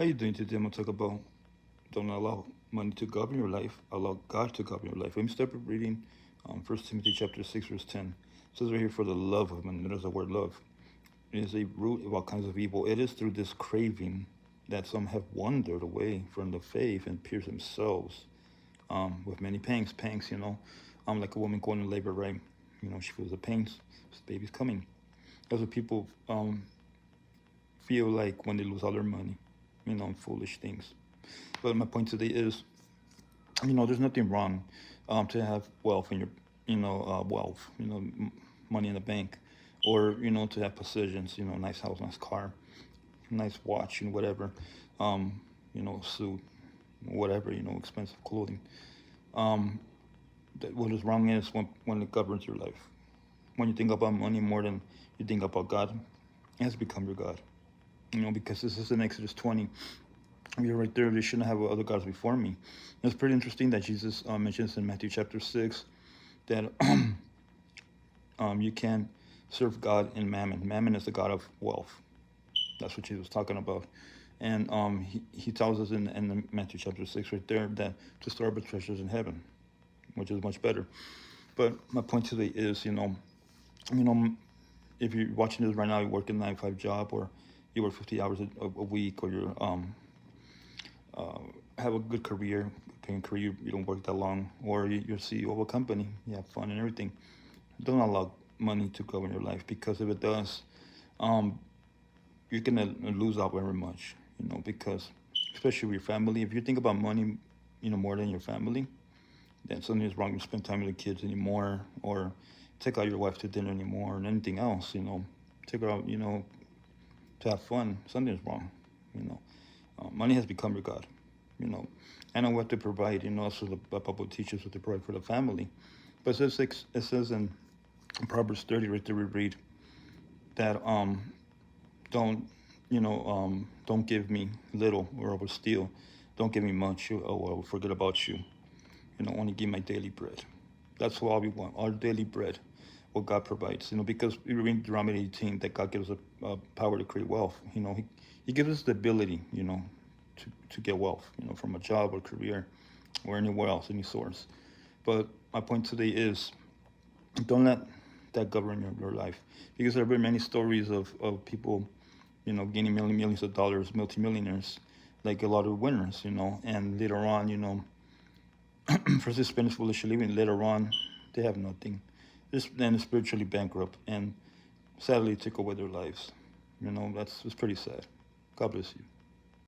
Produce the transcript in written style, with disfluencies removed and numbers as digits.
How you doing today? I'm gonna talk about don't allow money to govern your life, allow God to govern your life. Let me start with reading 1 Timothy chapter 6, verse 10. It says right here, for the love of money, there's the word love. It is a root of all kinds of evil. It is through this craving that some have wandered away from the faith and pierced themselves with many pangs. Pangs, like a woman going in labor, right? She feels the pains. This baby's coming. That's what people feel like when they lose all their money, on foolish things. But my point today is, there's nothing wrong to have wealth in your, wealth, money in the bank, or to have possessions, nice house, nice car, nice watch, and whatever, suit, whatever, expensive clothing. Um, what is wrong is when it governs your life. When you think about money more than you think about God, it has become your God. Because this is in Exodus 20. You're right there. They shouldn't have other gods before me. It's pretty interesting that Jesus mentions in Matthew chapter 6 that you can serve God in mammon. Mammon is the god of wealth. That's what Jesus was talking about. And he tells us in Matthew chapter 6 right there that to store up treasures in heaven, which is much better. But my point today is, you know, if you're watching this right now, you work a 9 to 5 job, or you work 50 hours a week, or you're have a good career, paying career, you don't work that long, or you're CEO of a company, you have fun and everything. Don't allow money to go in your life, because if it does, um, you're gonna lose out very much. Because especially with your family, if you think about money, more than your family, then something is wrong. You spend time with the kids anymore, or take out your wife to dinner anymore, and anything else. Take her out. To have fun. Something's wrong. Money has become your god. You know, I know what to provide. Also the Bible teaches what to provide for the family. But it says in Proverbs 30, right there we read that don't don't give me little, or I will steal. Don't give me much, or I will forget about you. Only give my daily bread. That's all we want, our daily bread, what God provides. Because we read in Deuteronomy 18 that God gives us a power to create wealth. He gives us the ability, to get wealth, from a job or career or anywhere else, any source. But my point today is, don't let that govern your life, because there have been many stories of people, gaining millions of dollars, multimillionaires, like a lot of winners, and later on, for this Spanish foolish living, later on, they have nothing. Just then spiritually bankrupt, and sadly took away their lives. That's pretty sad. God bless you.